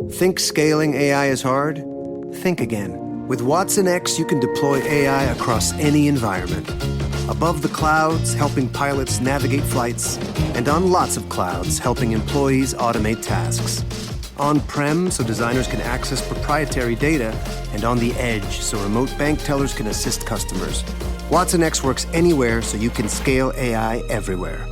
Think scaling AI is hard? Think again. With Watson X, you can deploy AI across any environment. Above the clouds, helping pilots navigate flights, and on lots of clouds, helping employees automate tasks. On-prem, so designers can access proprietary data, and on the edge, so remote bank tellers can assist customers. Watson X works anywhere, so you can scale AI everywhere.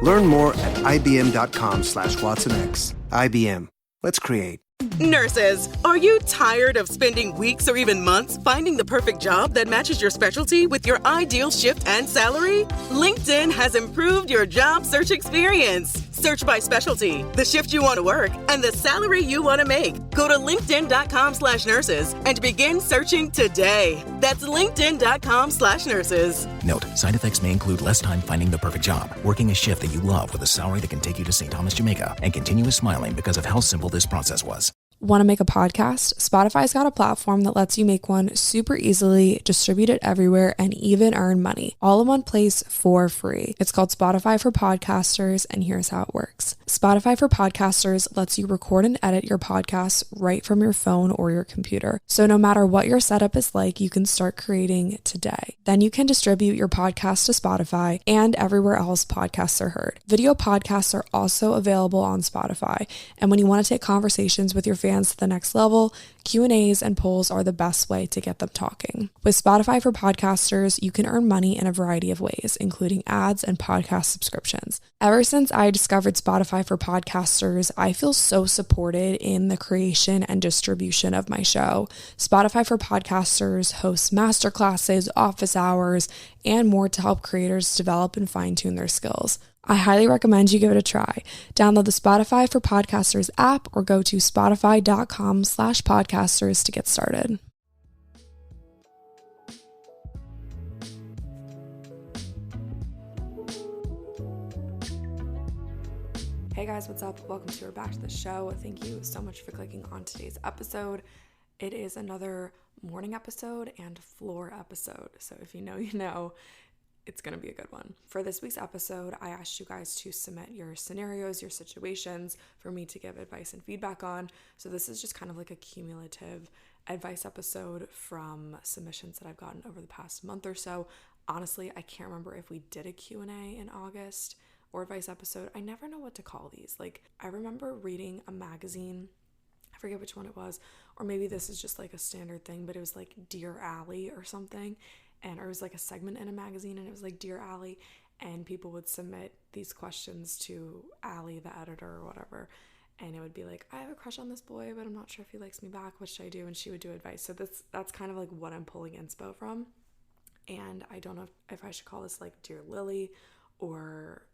Learn more at ibm.com/WatsonX. IBM. Let's create. Nurses, are you tired of spending weeks or even months finding the perfect job that matches your specialty with your ideal shift and salary? LinkedIn has improved your job search experience. Search by specialty, the shift you want to work, and the salary you want to make. Go to linkedin.com/nurses and begin searching today. That's linkedin.com/nurses. Note, side effects may include less time finding the perfect job, working a shift that you love with a salary that can take you to St. Thomas, Jamaica, and continuous smiling because of how simple this process was. Want to make a podcast? Spotify's got a platform that lets you make one super easily, distribute it everywhere, and even earn money, all in one place for free. It's called Spotify for Podcasters, and here's how it works. Spotify for Podcasters lets you record and edit your podcasts right from your phone or your computer. So no matter what your setup is like, you can start creating today. Then you can distribute your podcast to Spotify and everywhere else podcasts are heard. Video podcasts are also available on Spotify, and when you want to take conversations with your fans to the next level, Q&As and polls are the best way to get them talking. With Spotify for Podcasters, you can earn money in a variety of ways, including ads and podcast subscriptions. Ever since I discovered Spotify for Podcasters, I feel so supported in the creation and distribution of my show. Spotify for Podcasters hosts masterclasses, office hours, and more to help creators develop and fine-tune their skills. I highly recommend you give it a try. Download the Spotify for Podcasters app or go to spotify.com/podcasters to get started. Hey guys, what's up? Welcome to or back to the show. Thank you so much for clicking on today's episode. It is another morning episode and floor episode. So if you know, you know. It's going to be a good one. For this week's episode, I asked you guys to submit your scenarios, your situations for me to give advice and feedback on. So this is just kind of like a cumulative advice episode from submissions that I've gotten over the past month or so. Honestly, I can't remember if we did a Q&A in August or advice episode. I never know what to call these. Like, I remember reading a magazine, I forget which one it was, or maybe this is just like a standard thing, but it was like Dear Allie or something. And it was like a segment in a magazine, and it was like Dear Allie, and people would submit these questions to Allie, the editor or whatever, and it would be like, I have a crush on this boy, but I'm not sure if he likes me back. What should I do? And she would do advice. So that's kind of like what I'm pulling inspo from, and I don't know if I should call this like Dear Lily or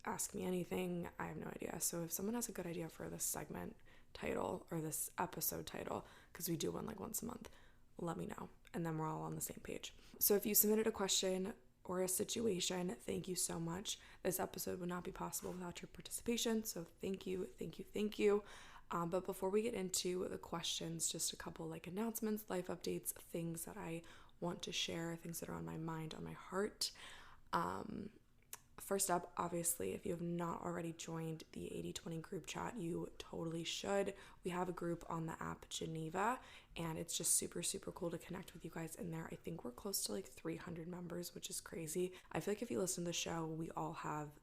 Ask Me Anything. I have no idea. So if someone has a good idea for this segment title or this episode title, because we do one like once a month, let me know, and then we're all on the same page. So if you submitted a question or a situation, thank you so much. This episode would not be possible without your participation, so thank you. But before we get into the questions, just a couple like announcements, life updates, things that I want to share, things that are on my mind, on my heart. First up, obviously, if you have not already joined the 80/20 group chat, you totally should. We have a group on the app Geneva, and it's just super, super cool to connect with you guys in there. I think we're close to like 300 members, which is crazy. I feel like if you listen to the show, we all have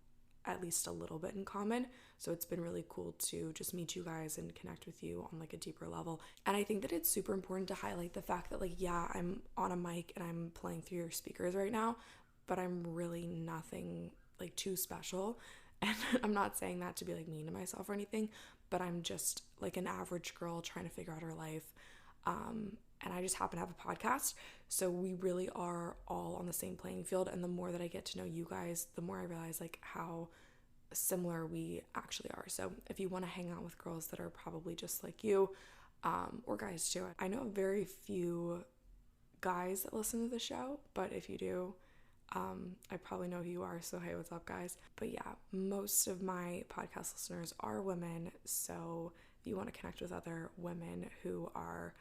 at least a little bit in common. So it's been really cool to just meet you guys and connect with you on like a deeper level. And I think that it's super important to highlight the fact that like, yeah, I'm on a mic and I'm playing through your speakers right now, but I'm really nothing like too special. And I'm not saying that to be like mean to myself or anything, but I'm just like an average girl trying to figure out her life. And I just happen to have a podcast. So we really are all on the same playing field. And the more that I get to know you guys, the more I realize like how similar we actually are. So if you want to hang out with girls that are probably just like you, or guys too. I know very few guys that listen to the show, but if you do, I probably know who you are, so hey, what's up, guys? But yeah, most of my podcast listeners are women, so if you want to connect with other women who are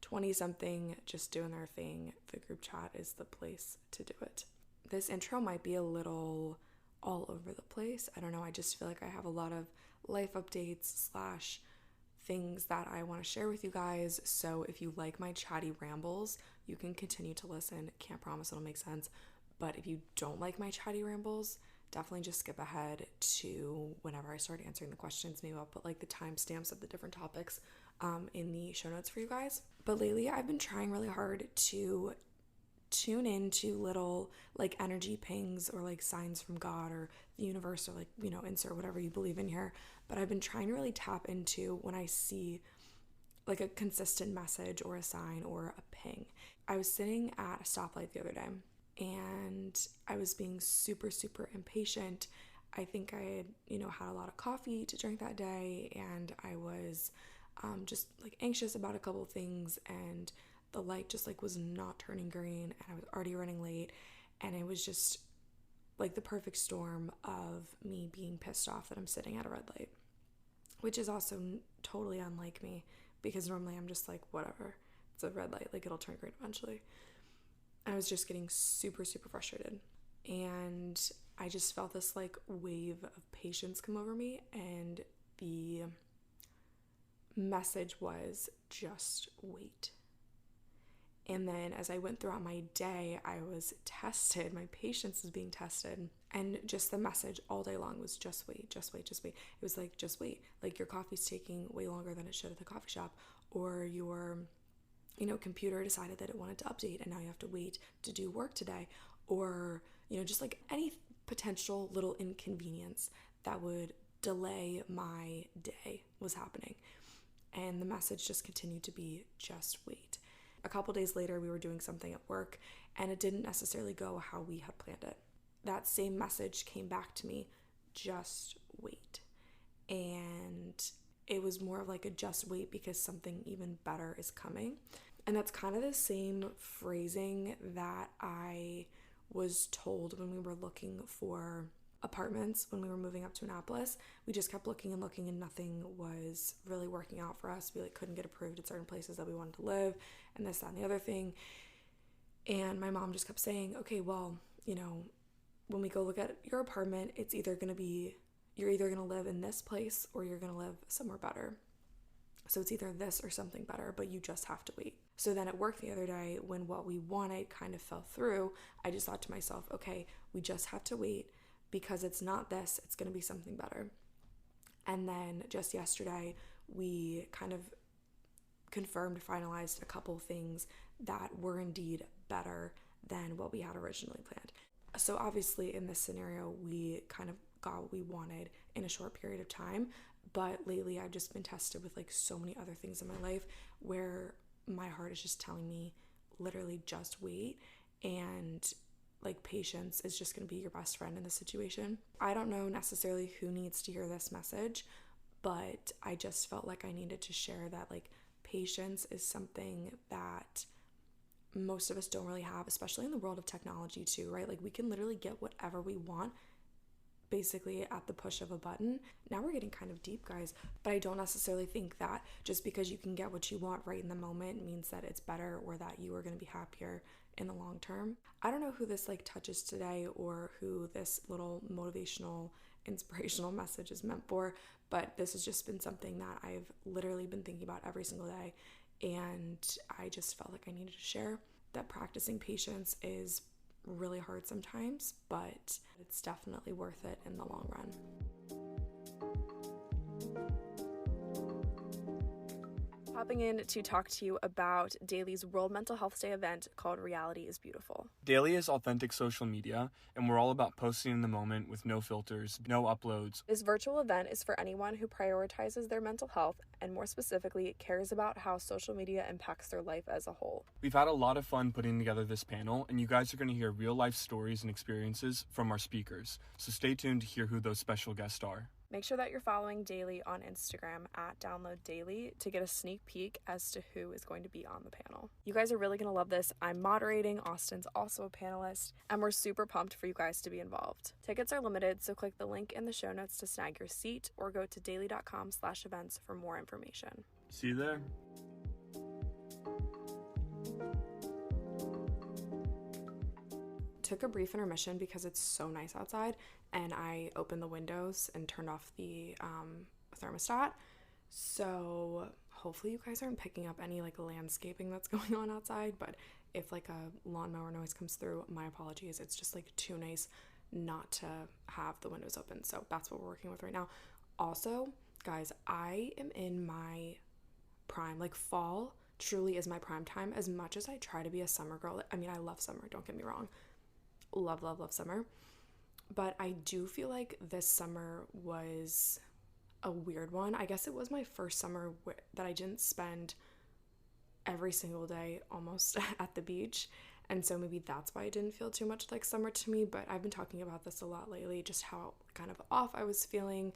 20-something, just doing their thing, the group chat is the place to do it. This intro might be a little all over the place. I don't know, I just feel like I have a lot of life updates / things that I want to share with you guys. So if you like my chatty rambles, you can continue to listen. Can't promise it'll make sense. But if you don't like my chatty rambles, definitely just skip ahead to whenever I start answering the questions. Maybe I'll put like the timestamps of the different topics in the show notes for you guys. But lately I've been trying really hard to tune into little like energy pings or like signs from God or the universe, or like, you know, insert whatever you believe in here. But I've been trying to really tap into when I see like a consistent message or a sign or a ping. I was sitting at a stoplight the other day and I was being super, super impatient. I think I had, you know, had a lot of coffee to drink that day, and I was just like anxious about a couple of things, and the light just like was not turning green, and I was already running late, and it was just like the perfect storm of me being pissed off that I'm sitting at a red light, which is also totally unlike me, because normally I'm just like, whatever, it's a red light, like it'll turn green eventually. I was just getting super, super frustrated, and I just felt this like wave of patience come over me, and the message was just wait. And then as I went throughout my day, I was tested. My patience was being tested. And just the message all day long was just wait, just wait, just wait. It was like, just wait. Like your coffee's taking way longer than it should at the coffee shop. Or your, you know, computer decided that it wanted to update and now you have to wait to do work today. Or, you know, just like any potential little inconvenience that would delay my day was happening. And the message just continued to be just wait. A couple days later, we were doing something at work, and it didn't necessarily go how we had planned it. That same message came back to me, just wait. And it was more of like a just wait because something even better is coming. And that's kind of the same phrasing that I was told when we were looking for apartments when we were moving up to Annapolis. We just kept looking and looking, and nothing was really working out for us. We like couldn't get approved at certain places that we wanted to live, and this, that, and the other thing. And my mom just kept saying, okay, well, you know, when we go look at your apartment, it's either going to be, you're either going to live in this place or you're going to live somewhere better. So it's either this or something better, but you just have to wait. So then at work the other day, when what we wanted kind of fell through, I just thought to myself, okay, we just have to wait, because it's not this, it's going to be something better. And then just yesterday, we kind of confirmed, finalized a couple things that were indeed better than what we had originally planned. So obviously in this scenario, we kind of got what we wanted in a short period of time. But lately I've just been tested with like so many other things in my life where my heart is just telling me literally just wait, and like patience is just going to be your best friend in this situation. I don't know necessarily who needs to hear this message, but I just felt like I needed to share that like patience is something that most of us don't really have, especially in the world of technology too, right? Like we can literally get whatever we want basically at the push of a button. Now we're getting kind of deep, guys, but I don't necessarily think that just because you can get what you want right in the moment means that it's better or that you are going to be happier in the long term. I don't know who this like touches today or who this little motivational, inspirational message is meant for, but this has just been something that I've literally been thinking about every single day, and I just felt like I needed to share that practicing patience is really hard sometimes, but it's definitely worth it in the long run. Popping in to talk to you about Daly's World Mental Health Day event called Reality is Beautiful. Daily is authentic social media, and we're all about posting in the moment with no filters, no uploads. This virtual event is for anyone who prioritizes their mental health and more specifically cares about how social media impacts their life as a whole. We've had a lot of fun putting together this panel, and you guys are going to hear real life stories and experiences from our speakers. So stay tuned to hear who those special guests are. Make sure that you're following Daily on Instagram at DownloadDaily to get a sneak peek as to who is going to be on the panel. You guys are really going to love this. I'm moderating, Austin's also a panelist, and we're super pumped for you guys to be involved. Tickets are limited, so click the link in the show notes to snag your seat or go to daily.com/events for more information. See you there. Took a brief intermission because it's so nice outside, and I opened the windows and turned off the thermostat So hopefully you guys aren't picking up any like landscaping that's going on outside, but if like a lawnmower noise comes through, my apologies. It's just like too nice not to have the windows open. So that's what we're working with right now. Also, guys, I am in my prime. Like fall truly is my prime time. As much as I try to be a summer girl, I mean, I love summer, don't get me wrong. Love, love, love summer. But I do feel like this summer was a weird one. I guess it was my first summer that I didn't spend every single day almost at the beach. And so maybe that's why it didn't feel too much like summer to me. But I've been talking about this a lot lately, just how kind of off I was feeling,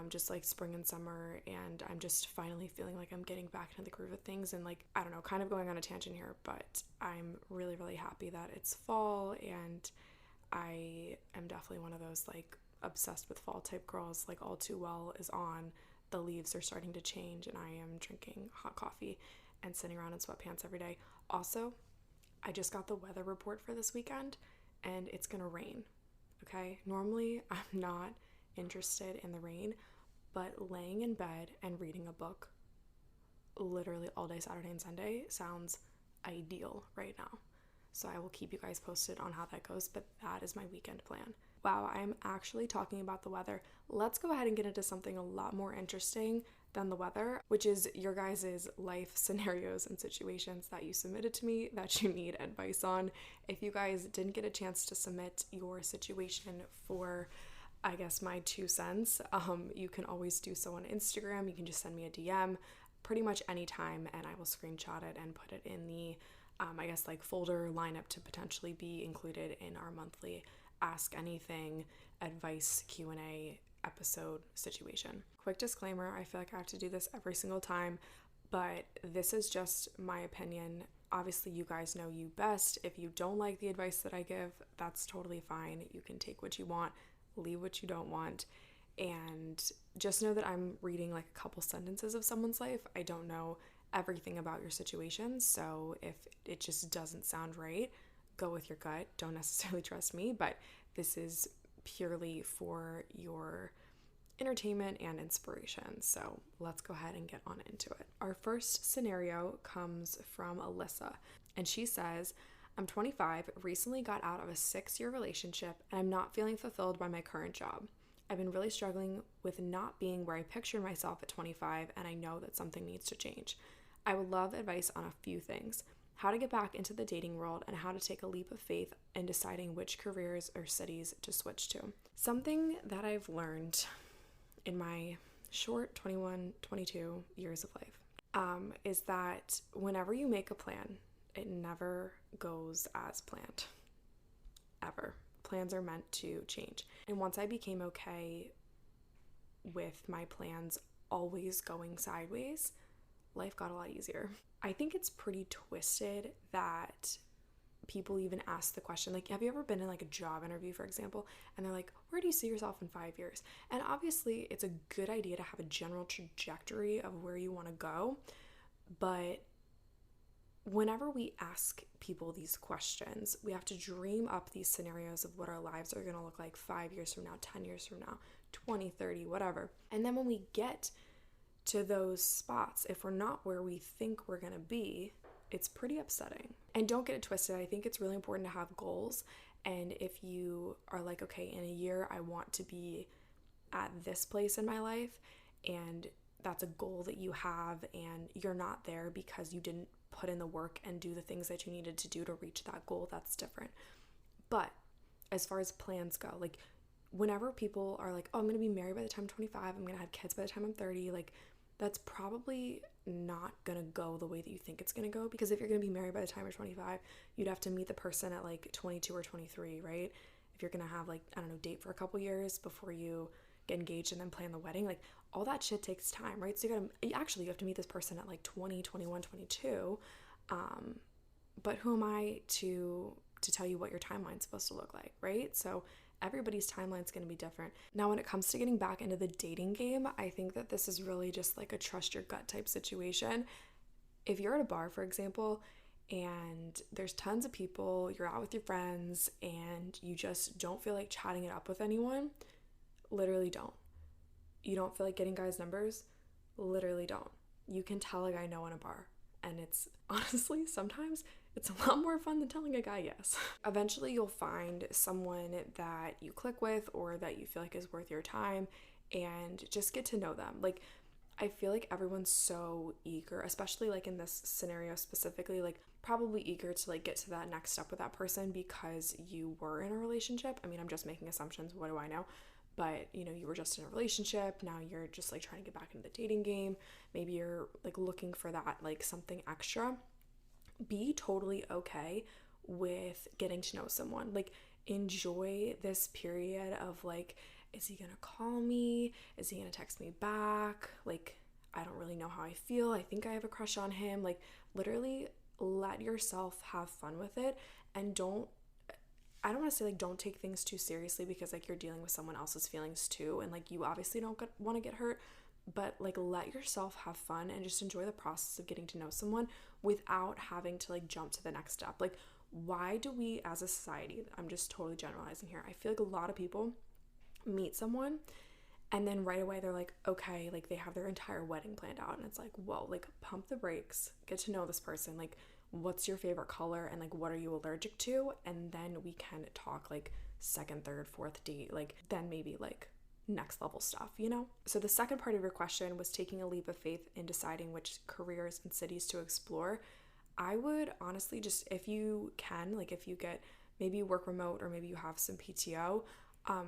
just like spring and summer. And I'm just finally feeling like I'm getting back into the groove of things. And like, I don't know, kind of going on a tangent here, but I'm really, really happy that it's fall. And I am definitely one of those like obsessed with fall type girls. Like All Too Well is on, the leaves are starting to change, and I am drinking hot coffee and sitting around in sweatpants every day. Also, I just got the weather report for this weekend, and it's gonna rain. Okay, normally I'm not interested in the rain, but laying in bed and reading a book literally all day Saturday and Sunday sounds ideal right now. So I will keep you guys posted on how that goes, but that is my weekend plan. Wow, I'm actually talking about the weather. Let's go ahead and get into something a lot more interesting than the weather, which is your guys' life scenarios and situations that you submitted to me that you need advice on. If you guys didn't get a chance to submit your situation for, I guess, my 2 cents, you can always do so on Instagram. You can just send me a DM pretty much anytime, and I will screenshot it and put it in the I guess like folder lineup to potentially be included in our monthly Ask Anything advice Q&A episode situation. Quick disclaimer, I feel like I have to do this every single time, but this is just my opinion. Obviously, you guys know you best. If you don't like the advice that I give, that's totally fine. You can take what you want, leave what you don't want, and just know that I'm reading like a couple sentences of someone's life. I don't know everything about your situation, so if it just doesn't sound right, go with your gut. Don't necessarily trust me, but this is purely for your entertainment and inspiration. So let's go ahead and get on into it. Our first scenario comes from Alyssa, and she says, I'm 25, recently got out of a 6-year relationship, and I'm not feeling fulfilled by my current job. I've been really struggling with not being where I pictured myself at 25, and I know that something needs to change. I would love advice on a few things: how to get back into the dating world and how to take a leap of faith in deciding which careers or cities to switch to. Something that I've learned in my short 21, 22 years of life is that whenever you make a plan, it never goes as planned. Ever. Plans are meant to change. And once I became okay with my plans always going sideways, life got a lot easier. I think it's pretty twisted that people even ask the question, like, have you ever been in like a job interview, for example, and they're like, where do you see yourself in 5 years? And obviously it's a good idea to have a general trajectory of where you want to go, but whenever we ask people these questions, we have to dream up these scenarios of what our lives are going to look like 5 years from now, 10 years from now, 20, 30, whatever. And then when we get to those spots, if we're not where we think we're going to be, it's pretty upsetting. And don't get it twisted. I think it's really important to have goals. And if you are like, okay, in a year, I want to be at this place in my life, and that's a goal that you have, and you're not there because you didn't put in the work and do the things that you needed to do to reach that goal, that's different. But as far as plans go, like whenever people are like, oh, I'm going to be married by the time I'm 25, I'm going to have kids by the time I'm 30, like that's probably not going to go the way that you think it's going to go, because if you're going to be married by the time you're 25, you'd have to meet the person at like 22 or 23, right? If you're going to have like, I don't know, date for a couple years before you get engaged and then plan the wedding, like all that shit takes time, right? So you have to meet this person at like 20, 21, 22. But who am I to tell you what your timeline's supposed to look like, right? So everybody's timeline's going to be different. Now, when it comes to getting back into the dating game, I think that this is really just like a trust your gut type situation. If you're at a bar, for example, and there's tons of people, you're out with your friends, and you just don't feel like chatting it up with anyone, literally don't. You don't feel like getting guys' numbers? Literally don't. You can tell a guy no in a bar, and it's honestly, sometimes it's a lot more fun than telling a guy yes. Eventually you'll find someone that you click with or that you feel like is worth your time, and just get to know them. Like, I feel like everyone's so eager, especially like in this scenario specifically, like probably eager to like get to that next step with that person because you were in a relationship. I mean, I'm just making assumptions, what do I know? But you know, you were just in a relationship, now you're just like trying to get back into the dating game. Maybe you're like looking for that like something extra. Be totally okay with getting to know someone. Like, enjoy this period of like, is he gonna call me? Is he gonna text me back? Like, I don't really know how I feel. I think I have a crush on him. Like, literally let yourself have fun with it, and I don't want to say like don't take things too seriously, because like you're dealing with someone else's feelings too, and like you obviously don't want to get hurt, but like let yourself have fun and just enjoy the process of getting to know someone without having to like jump to the next step. Like, why do we as a society, I'm just totally generalizing here, I feel like a lot of people meet someone and then right away they're like, okay, like they have their entire wedding planned out, and it's like, whoa, like pump the brakes, get to know this person. Like, what's your favorite color, and like what are you allergic to, and then we can talk like second, third, fourth date, like then maybe like next level stuff, you know? So the second part of your question was taking a leap of faith in deciding which careers and cities to explore. I would honestly just, if you can, like if you get, maybe you work remote or maybe you have some PTO,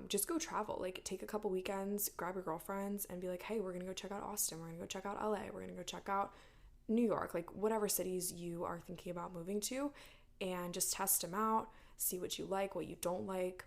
just go travel. Like, take a couple weekends, grab your girlfriends and be like, hey, we're gonna go check out Austin, we're gonna go check out LA, we're gonna go check out New York, like whatever cities you are thinking about moving to, and just test them out, see what you like, what you don't like.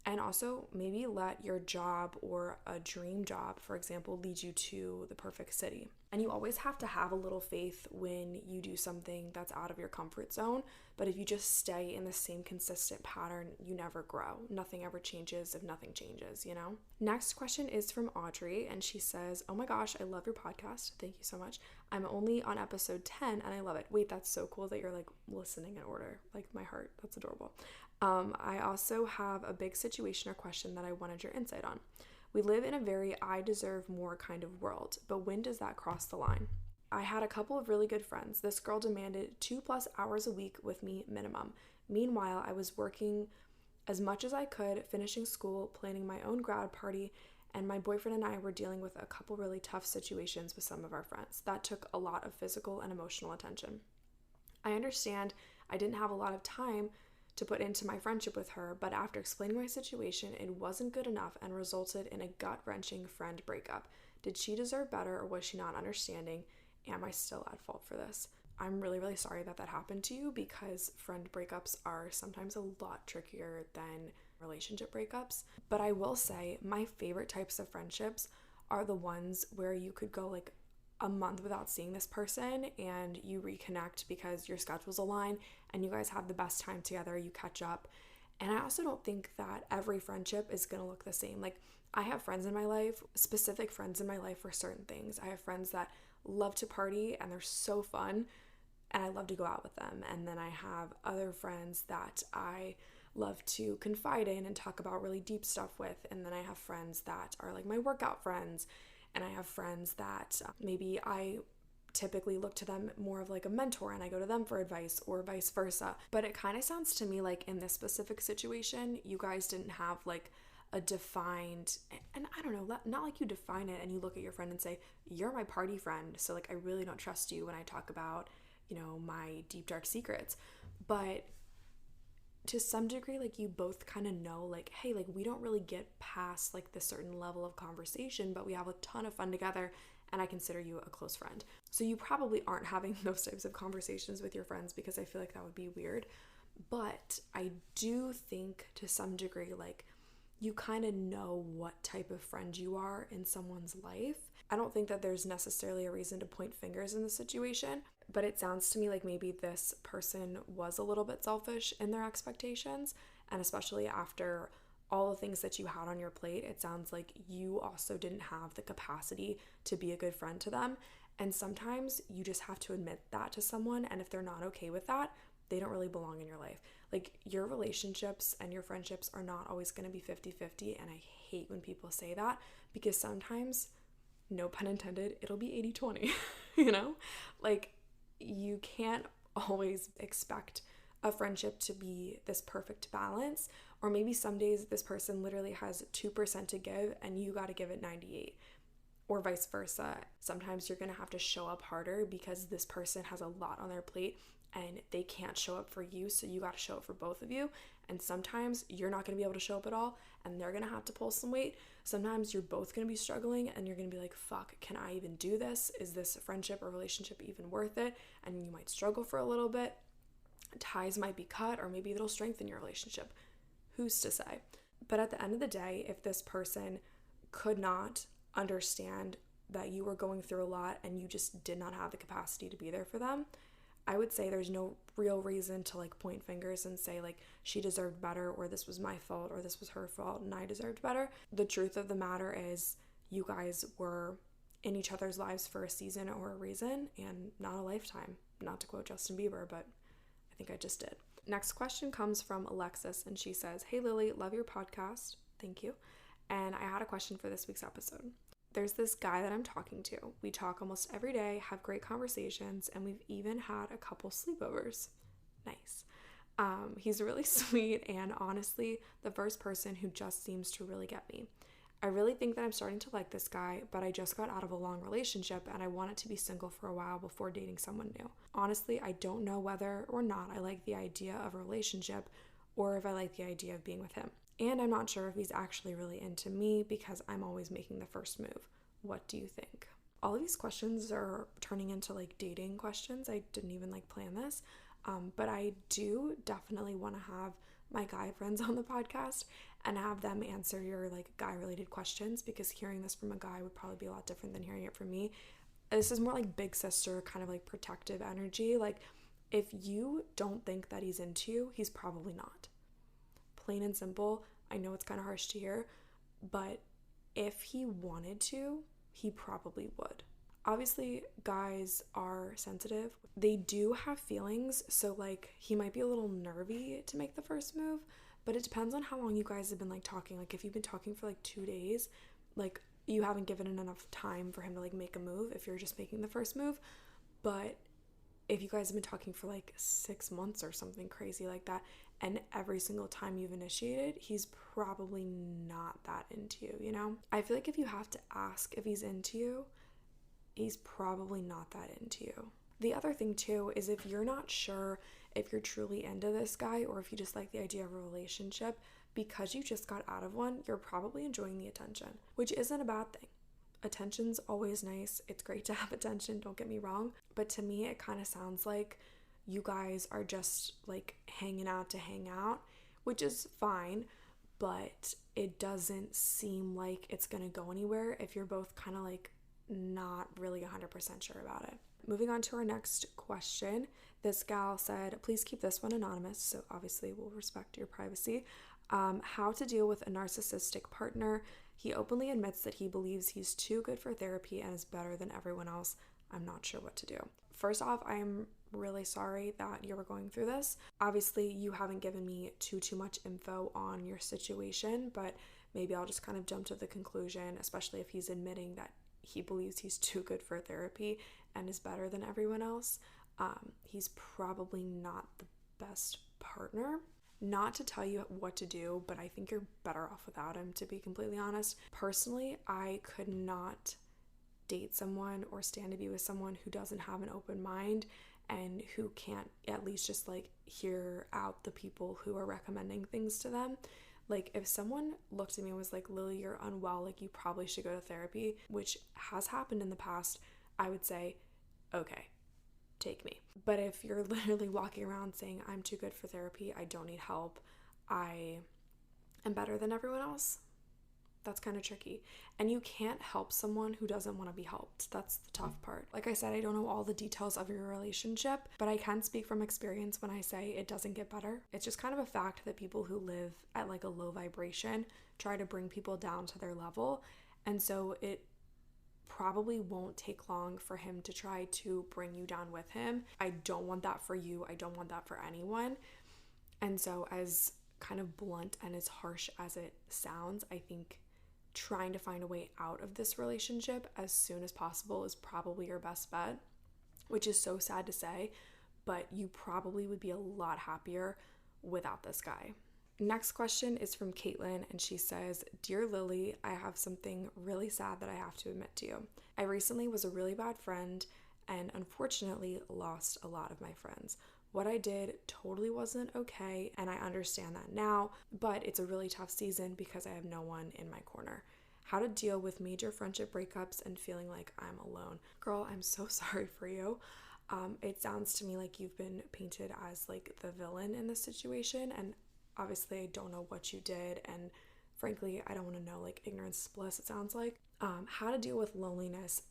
And also maybe let your job or a dream job, for example, lead you to the perfect city. And you always have to have a little faith when you do something that's out of your comfort zone. But if you just stay in the same consistent pattern, you never grow. Nothing ever changes if nothing changes, you know? Next question is from Audrey, and she says, oh my gosh, I love your podcast. Thank you so much. I'm only on episode 10 and I love it. Wait, that's so cool that you're like listening in order. Like, my heart, that's adorable. I also have a big situation or question that I wanted your insight on. We live in a very I deserve more kind of world, but when does that cross the line? I had a couple of really good friends. This girl demanded 2+ hours a week with me minimum. Meanwhile, I was working as much as I could, finishing school, planning my own grad party, and my boyfriend and I were dealing with a couple really tough situations with some of our friends. That took a lot of physical and emotional attention. I understand I didn't have a lot of time to put into my friendship with her, but after explaining my situation, it wasn't good enough and resulted in a gut-wrenching friend breakup. Did she deserve better, or was she not understanding? Am I still at fault for this? I'm really, really sorry that that happened to you, because friend breakups are sometimes a lot trickier than relationship breakups. But I will say my favorite types of friendships are the ones where you could go like a month without seeing this person and you reconnect because your schedules align and you guys have the best time together, you catch up. And I also don't think that every friendship is going to look the same. Like, I have friends in my life, specific friends in my life for certain things. I have friends that love to party and they're so fun and I love to go out with them. And then I have other friends that I love to confide in and talk about really deep stuff with. And then I have friends that are like my workout friends. And I have friends that maybe I typically look to them more of like a mentor and I go to them for advice, or vice versa. But it kind of sounds to me like in this specific situation, you guys didn't have like a defined, and I don't know, not like you define it and you look at your friend and say, you're my party friend, so like I really don't trust you when I talk about, you know, my deep dark secrets. But to some degree, like, you both kind of know, like, hey, like, we don't really get past like this certain level of conversation, but we have a ton of fun together and I consider you a close friend. So you probably aren't having those types of conversations with your friends, because I feel like that would be weird. But I do think to some degree, like, you kind of know what type of friend you are in someone's life. I don't think that there's necessarily a reason to point fingers in the situation, but it sounds to me like maybe this person was a little bit selfish in their expectations, and especially after all the things that you had on your plate, it sounds like you also didn't have the capacity to be a good friend to them. And sometimes you just have to admit that to someone, and if they're not okay with that, they don't really belong in your life. Like, your relationships and your friendships are not always going to be 50-50, and I hate when people say that, because sometimes no pun intended, it'll be 80-20, you know? Like, you can't always expect a friendship to be this perfect balance, or maybe some days this person literally has 2% to give and you got to give it 98, or vice versa. Sometimes you're going to have to show up harder because this person has a lot on their plate and they can't show up for you, so you got to show up for both of you. And sometimes you're not going to be able to show up at all and they're going to have to pull some weight. Sometimes you're both going to be struggling and you're going to be like, fuck, can I even do this? Is this friendship or relationship even worth it? And you might struggle for a little bit. Ties might be cut, or maybe it'll strengthen your relationship. Who's to say? But at the end of the day, if this person could not understand that you were going through a lot and you just did not have the capacity to be there for them, I would say there's no real reason to like point fingers and say like she deserved better, or this was my fault, or this was her fault and I deserved better. The truth of the matter is you guys were in each other's lives for a season or a reason and not a lifetime. Not to quote Justin Bieber, but I think I just did. Next question comes from Alexis, and she says, "Hey Lily, love your podcast." Thank you. And I had a question for this week's episode. There's this guy that I'm talking to. We talk almost every day, have great conversations, and we've even had a couple sleepovers. Nice. He's really sweet and honestly the first person who just seems to really get me. I really think that I'm starting to like this guy, but I just got out of a long relationship and I wanted to be single for a while before dating someone new. Honestly, I don't know whether or not I like the idea of a relationship or if I like the idea of being with him. And I'm not sure if he's actually really into me because I'm always making the first move. What do you think? All of these questions are turning into like dating questions. I didn't even like plan this, but I do definitely want to have my guy friends on the podcast and have them answer your like guy related questions, because hearing this from a guy would probably be a lot different than hearing it from me. This is more like big sister kind of like protective energy. Like if you don't think that he's into you, he's probably not. Plain and simple. I know it's kind of harsh to hear, but if he wanted to, he probably would. Obviously, guys are sensitive. They do have feelings, so like he might be a little nervy to make the first move, but it depends on how long you guys have been like talking. Like if you've been talking for like 2 days, like you haven't given it enough time for him to like make a move if you're just making the first move. But if you guys have been talking for like 6 months or something crazy like that, and every single time you've initiated, he's probably not that into you, you know? I feel like if you have to ask if he's into you, he's probably not that into you. The other thing too is if you're not sure if you're truly into this guy or if you just like the idea of a relationship, because you just got out of one, you're probably enjoying the attention, which isn't a bad thing. Attention's always nice. It's great to have attention, don't get me wrong. But to me, it kind of sounds like you guys are just like hanging out to hang out, which is fine, but it doesn't seem like it's gonna go anywhere if you're both kind of like not really 100% sure about it. Moving on to our next question. This gal said, "Please keep this one anonymous," so obviously we'll respect your privacy. How to deal with a narcissistic partner. He openly admits that he believes he's too good for therapy and is better than everyone else. I'm not sure what to do. First off, I'm really sorry that you were going through this. Obviously, you haven't given me too much info on your situation, but maybe I'll just kind of jump to the conclusion, especially if he's admitting that he believes he's too good for therapy and is better than everyone else. He's probably not the best partner. Not to tell you what to do, but I think you're better off without him, to be completely honest. Personally, I could not date someone or stand to be with someone who doesn't have an open mind and who can't at least just like hear out the people who are recommending things to them. Like if someone looked at me and was like, "Lily, you're unwell, like you probably should go to therapy," which has happened in the past, I would say, okay, take me. But if you're literally walking around saying, "I'm too good for therapy, I don't need help, I am better than everyone else," that's kind of tricky. And you can't help someone who doesn't want to be helped. That's the tough part. Like I said, I don't know all the details of your relationship, but I can speak from experience when I say it doesn't get better. It's just kind of a fact that people who live at like a low vibration try to bring people down to their level. And so it probably won't take long for him to try to bring you down with him. I don't want that for you. I don't want that for anyone. And so as kind of blunt and as harsh as it sounds, I think trying to find a way out of this relationship as soon as possible is probably your best bet, which is so sad to say, but you probably would be a lot happier without this guy. Next question is from Caitlin, and she says, Dear Lily, I have something really sad that I have to admit to you. I recently was a really bad friend and unfortunately lost a lot of my friends. What I did totally wasn't okay, and I understand that now, but it's a really tough season because I have no one in my corner. How to deal with major friendship breakups and feeling like I'm alone. Girl, I'm so sorry for you. It sounds to me like you've been painted as like the villain in this situation, and obviously I don't know what you did, and frankly I don't want to know, like ignorance is bliss, it sounds like. How to deal with loneliness.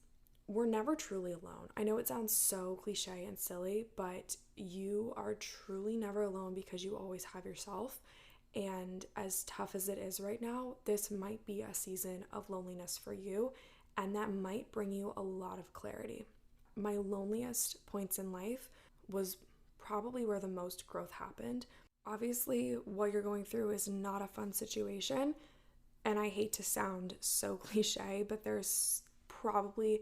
We're never truly alone. I know it sounds so cliche and silly, but you are truly never alone because you always have yourself. And as tough as it is right now, this might be a season of loneliness for you, and that might bring you a lot of clarity. My loneliest points in life was probably where the most growth happened. Obviously, what you're going through is not a fun situation, and I hate to sound so cliche, but there's probably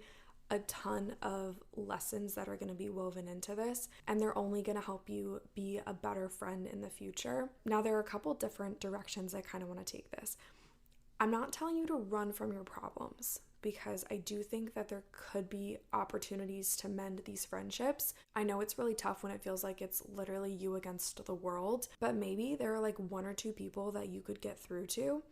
a ton of lessons that are going to be woven into this, and they're only going to help you be a better friend in the future. Now, there are a couple different directions I kind of want to take this. I'm not telling you to run from your problems, because I do think that there could be opportunities to mend these friendships. I know it's really tough when it feels like it's literally you against the world, but maybe there are like one or two people that you could get through to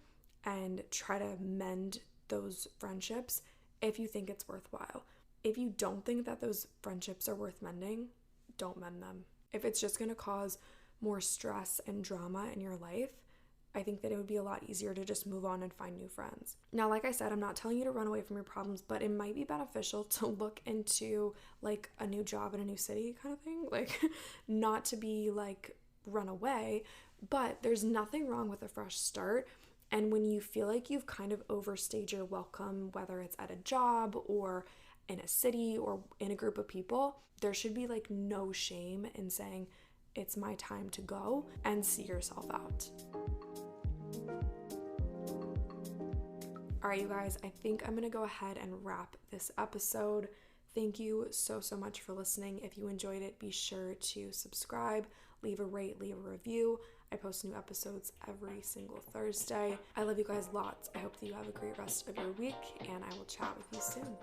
and try to mend those friendships if you think it's worthwhile. If you don't think that those friendships are worth mending, don't mend them. If it's just going to cause more stress and drama in your life, I think that it would be a lot easier to just move on and find new friends. Now, like I said, I'm not telling you to run away from your problems, but it might be beneficial to look into like a new job in a new city kind of thing. Like, not to be like run away, but there's nothing wrong with a fresh start. And when you feel like you've kind of overstayed your welcome, whether it's at a job or in a city or in a group of people, there should be like no shame in saying, it's my time to go and see yourself out. All right, you guys, I think I'm going to go ahead and wrap this episode. Thank you so much for listening. If you enjoyed it, be sure to subscribe, leave a rate, leave a review. I post new episodes every single Thursday. I love you guys lots. I hope that you have a great rest of your week, and I will chat with you soon.